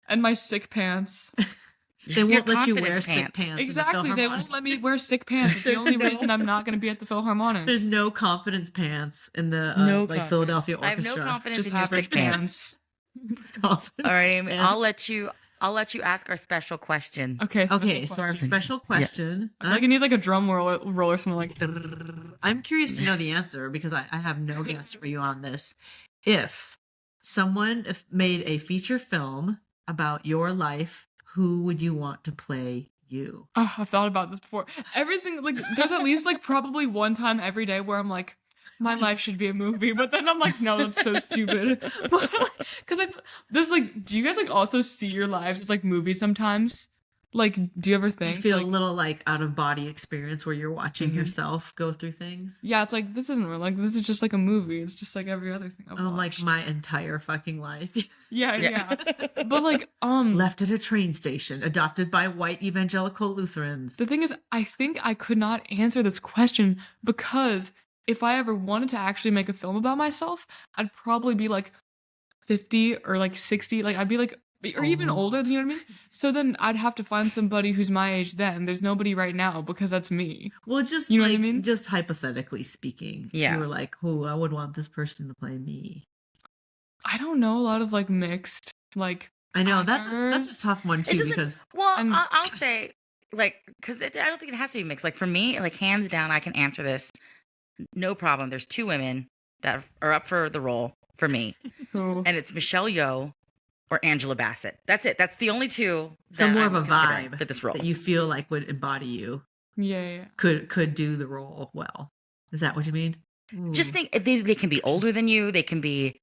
And my sick pants. they Your won't let you wear confidence sick pants. pants. Exactly. In the They Philharmonic. won't let me wear sick pants. It's the only No. reason I'm not going to be at the Philharmonic. There's no confidence pants in the No like confidence. Philadelphia I have Orchestra. no confidence Just in your average sick pants. pants. All right, Amy, pants. I'll let you ask our special question. Okay. Okay, so our question. special question. I feel like it needs like a drum roll or something like that. I'm curious to know the answer because I have no guess for you on this. If someone made a feature film about your life, who would you want to play you? Oh, I've thought about this before. Every single like, there's at least like probably one time every day where I'm like, my life should be a movie, but then I'm like, no, that's so stupid. Because I just like, do you guys like also see your lives as like movies sometimes? Like, do you ever You think feel like, a little like out of body experience where you're watching Mhm. yourself go through things. yeah, it's like this isn't real. Like this is just like a movie. It's just like every other thing I've Oh, like watched. my entire fucking life. yeah, Yeah. yeah. But like, Left at a train station, adopted by white evangelical Lutherans. the thing is, I think I could not answer this question because if I ever wanted to actually make a film about myself, I'd probably be like 50 or like 60. Like I'd be like or even older, you know what I mean? So then I'd have to find somebody who's my age then. There's nobody right now because that's me. Well, just You know like, what I mean? just hypothetically speaking, Yeah. you were like, "Oh, I would want this person to play me." I don't know a lot of like mixed like I know that's actors. a tough one It too doesn't. because Well, And- I'll say like because I don't think it has to be mixed. Like for me, like hands down, I can answer this no problem. There's two women that are up for the role for me, Who? and it's Michelle Yeoh or Angela Bassett. That's it. That's the only two. so that more I'm of a considering vibe for this role. that you feel like would embody you Yeah. could do the role well. Is that what you mean? Just Ooh. think they can be older than you. They can be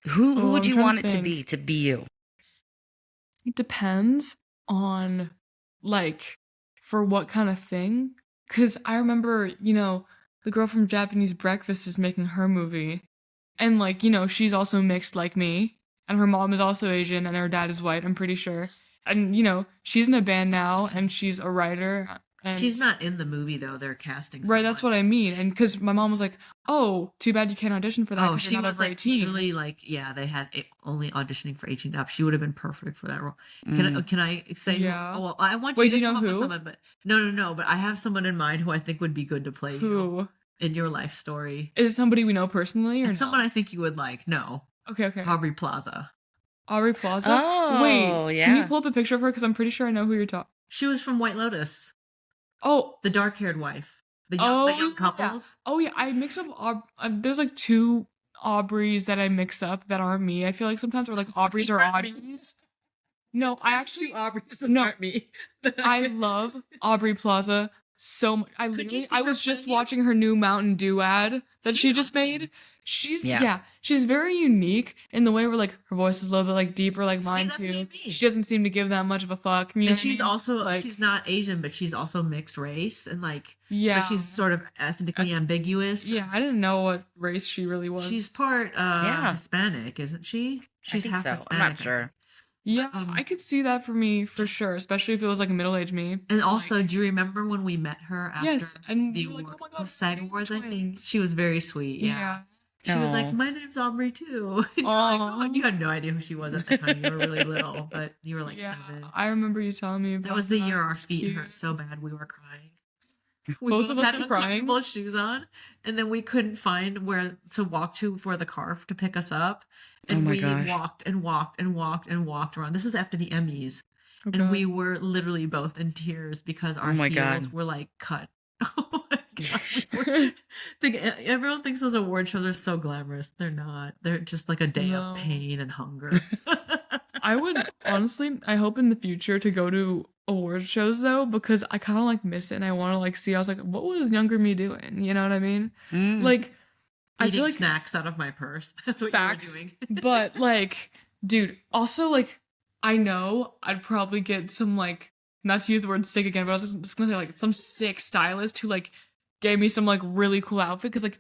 who Oh, would I'm you trying want to it to be you? It depends on like for what kind of thing. Cause I remember, the girl from Japanese Breakfast is making her movie. And like, she's also mixed like me. And her mom is also Asian and her dad is white, I'm pretty sure. And she's in a band now and she's a writer. And She's not in the movie though. They're casting. right. That's what I mean. And because my mom was like, "Oh, too bad you can't audition for that. Oh, 'cause she you're not was over like 18." literally like they had only auditioning for 18 up. She would have been perfect for that role. Mm. Can I say? Yeah. Oh, well, I want Wait, you do to you know come up with who? someone, but no. But I have someone in mind who I think would be good to play you Who in your life story. is it? Somebody we know personally, or And no? someone I think you would like. No, Okay. Aubrey Plaza. Aubrey Plaza. Oh, Wait, can you yeah. pull up a picture of her? Because I'm pretty sure I know who you're talking. She was from White Lotus, Oh, the dark-haired wife, the Oh, young yeah. couples. oh yeah. I mix up. There's like two Aubreys that I mix up that aren't me. I feel like sometimes we're like Aubreys or Audreys. No, I actually Aubreys no. aren't me. I love Aubrey Plaza so much. Could you see I her was just playing you? watching her new Mountain Dew ad that she just awesome. made. She's Yeah. she's very unique in the way where like her voice is a little bit like deeper like See, mine that's what I too. mean. She doesn't seem to give that much of a fuck. You know And what I she's mean? also like she's not Asian, but she's also mixed race, and like yeah. so she's sort of ethnically ambiguous. Yeah, I didn't know what race she really was. She's part Yeah. Hispanic, isn't she? She's think half so. I'm Hispanic. not I sure. think. yeah, um, I could see that for me for sure, especially if it was like middle-aged me. And also, do you remember when we met her after Yes, and the we were like, award, oh my god, SAG we're Awards? I think twins. she was very sweet. Yeah. She was like, Aw. "My name's Aubrey too." And you're like, Aw. "Oh," and you had no idea who she was at the time. You were really little, but you were like Yeah, 7. I remember you telling me about That was the year our It's feet cute. hurt so bad we were crying. We Both of us had were crying? uncomfortable shoes on, and then we couldn't find where to walk to for the car to pick us up. And my we gosh. walked and walked and walked and walked around. This was after the Emmys, Oh, and God. we were literally both in tears because our Oh my heels God. were like cut. Oh my God. Everyone thinks those award shows are so glamorous. They're not. They're just like a day No. of pain and hunger. I would honestly, I hope in the future to go to award shows though, because I kind of like miss it and I want to like see. I was like, what was younger me doing? You know what I mean? Mm. Like, I Eating feel like snacks out of my purse. That's what facts, you were doing. but like, dude, also like, I know I'd probably get some like, not to use the word sick again, but I was just gonna say like some sick stylist who like gave me some like really cool outfit because like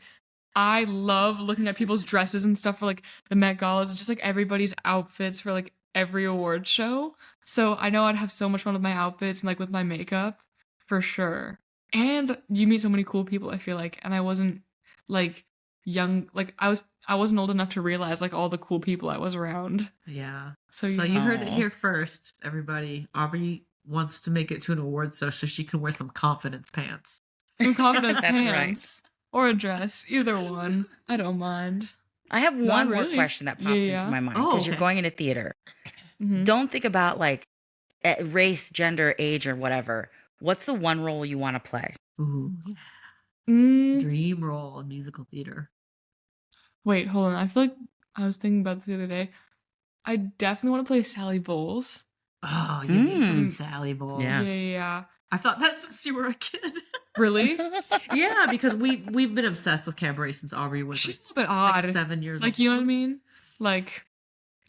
I love looking at people's dresses and stuff for like the Met Galas and just like everybody's outfits for like every award show. So I know I'd have so much fun with my outfits and like with my makeup for sure. And you meet so many cool people, I feel like, and I wasn't like young, like I wasn't old enough to realize like all the cool people I was around. Yeah. So, So yeah. you heard it Aw. here first, everybody. Aubrey wants to make it to an award show so she can wear some confidence pants. Some confidence That's right. pants or a dress, either one. I don't mind. I have Not one more really. question that popped Yeah. into my mind Oh, because you're okay. going into theater. Mhm. Don't think about like race, gender, age, or whatever. What's the one role you want to play? Ooh. Mm, Dream role in musical theater. wait, hold on. I feel like I was thinking about this the other day. I definitely want to play Sally Bowles. Oh, you need to Mm. be Sally Bowles. Yeah. Yeah. I thought that since you were a kid. Really? Yeah, because we've been obsessed with cabaret since Aubrey was She's like, a little bit odd. like 7 years Like, old. you know what I mean? Like,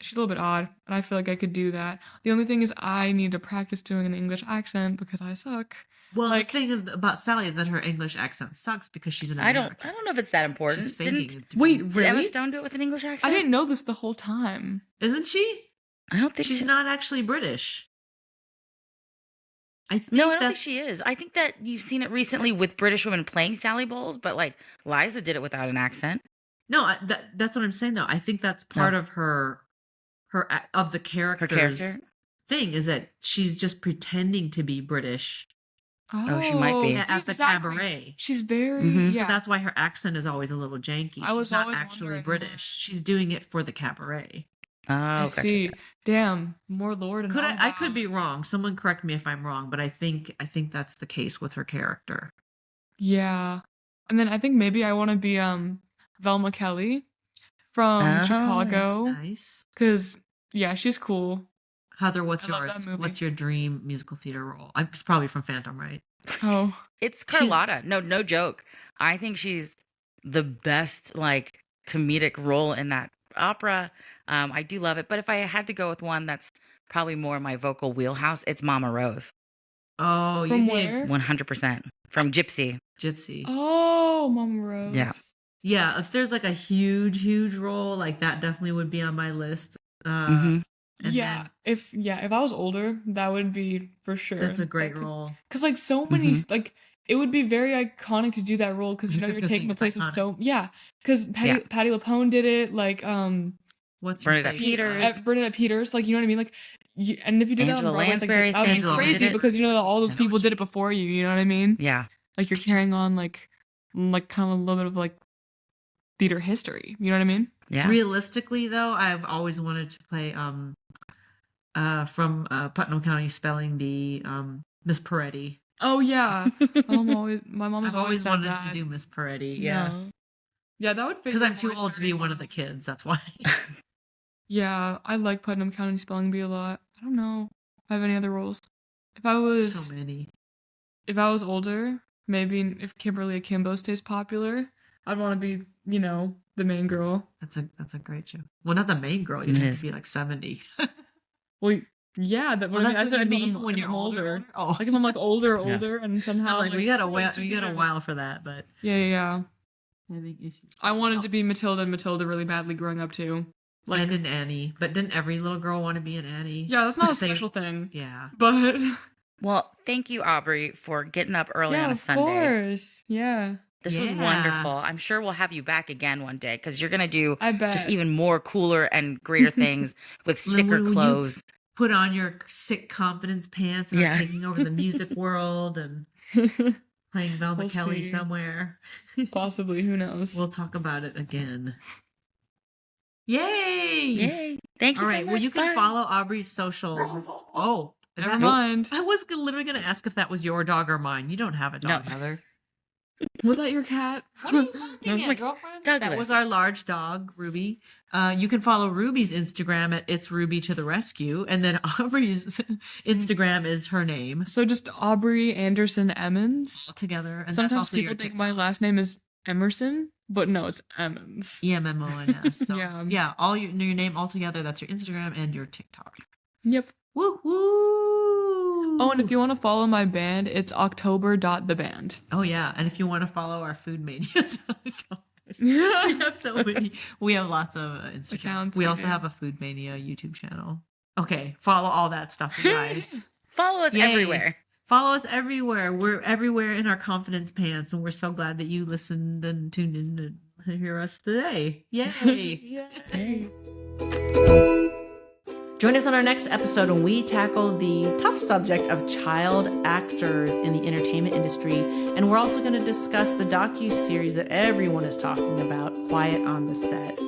she's a little bit odd, and I feel like I could do that. The only thing is I need to practice doing an English accent because I suck. Well, like- the thing about Sally is that her English accent sucks because she's an I American. don't know if it's that important. She's faking Didn't it. to Wait, be- did Emma really? Stone do it with an English accent? I didn't know this the whole time. Isn't she? I don't think She's she- not actually British. I think No, I don't think that's- she is. I think that you've seen it recently with British women playing Sally Bowles, but like Liza did it without an accent. No, that's what I'm saying though. I think that's part No. of her of the Her character's character? thing is that she's just pretending to be British Oh, she might be. at the exactly. cabaret. She's very Mhm. yeah. So that's why her accent is always a little janky. I was She's not always actually wondering British. She's doing it for the cabaret. Oh, I gotcha. see. Damn, more lore to Could know I could about. be wrong. Someone correct me if I'm wrong, but I think that's the case with her character. Yeah. And then I think maybe I want to be Velma Kelly from Oh, Chicago Nice. cuz yeah, she's cool. Heather, what's I love yours? that movie. What's your dream musical theater role? It's probably from Phantom, right? Oh, it's She's- Carlotta. No joke. I think she's the best like comedic role in that opera. I do love it, but if I had to go with one that's probably more my vocal wheelhouse, it's Mama Rose. Oh, from you'd be a where? 100% from Gypsy. gypsy. Oh, Mama Rose. Yeah. Yeah, if there's like a huge role, like that definitely would be on my list. Mhm. And Yeah, if I was older, that would be for sure. that's a great role. Cuz like so many Mhm. like it would be very iconic to do that role cuz I you was know just you're gonna taking say the it's place of iconic. so yeah, cuz Yeah. Patty LuPone did it like What's your Bernadette favorite? Peters. Bernadette Peters, like you know what I mean, like and if you did that Angela on Broadway, it's like Lansbury, that would be Angela crazy did it. because you know that all those Yeah. people did it before you. You know what I mean? Yeah. Like you're carrying on like kind of a little bit of like theater history. You know what I mean? Yeah. Realistically, though, I've always wanted to play from Putnam County Spelling Bee, Miss Peretti. Oh yeah, my mom has I've always said wanted that. to do Miss Peretti. Yeah, No. Yeah, that would fit because your I'm too voice old to very be one well. of the kids. That's why. Yeah, I like Putnam County Spelling Bee a lot. I don't know if I have any other roles. If I was So many. older, maybe if Kimberly Akimbo stays popular, I'd want to be, you know, the main girl. That's a great show. Well, not the main girl. You'd It have is. to be like 70. Well, yeah, that's what Well, that's what I you mean mean when you're older. Oh, Like if I'm like older, Yeah. and I'm somehow like, we got a together. while for that, but Yeah. having issues. I wanted to be Matilda and Matilda really badly growing up too. Like, and an Annie, but didn't every little girl want to be an Annie? yeah, that's not a Same- special thing. Yeah. But Well, thank you, Aubrey, for getting up early yeah, on a of Sunday. course. Yeah, This was Yeah. wonderful. I'm sure we'll have you back again one day because you're going to do I bet. just even more cooler and greater things with Lynn, sicker will you clothes. Put on your sick confidence pants and are Yeah. taking over the music world and playing Velma We'll Kelly see. somewhere. Possibly, who knows? We'll talk about it again. Yay! Yay. Thank you All so right. much. Well, you can Bye. follow Aubrey's social. Oh, is Never that? mind. I was literally going to ask if that was your dog or mine. You don't have a dog, No. Heather. Was that your cat? What are you That laughing was at, my girlfriend? Douglas. That was our large dog, Ruby. You can follow Ruby's Instagram at It's Ruby to the Rescue, and then Aubrey's Instagram is her name So just Aubrey Anderson-Emmons. all together, and that's Sometimes also your people think TikTok. my last name is Emerson, but no, it's Emmons. EMMONS. So, Yeah. yeah, all your name all together. That's your Instagram and your TikTok. Yep. Woo woo! Oh, and if you want to follow my band, it's October.theband. Oh yeah, and if you want to follow our food mania, we have so many. We have lots of Instagram. Accounts, We also okay. have a Food Mania YouTube channel. Okay, follow all that stuff, you guys. Follow us Yay. everywhere. Follow us everywhere. We're everywhere in our confidence pants, and we're so glad that you listened and tuned in to hear us today. Yay! Yay. Join us on our next episode when we tackle the tough subject of child actors in the entertainment industry. And we're also going to discuss the docu-series that everyone is talking about, Quiet on the Set.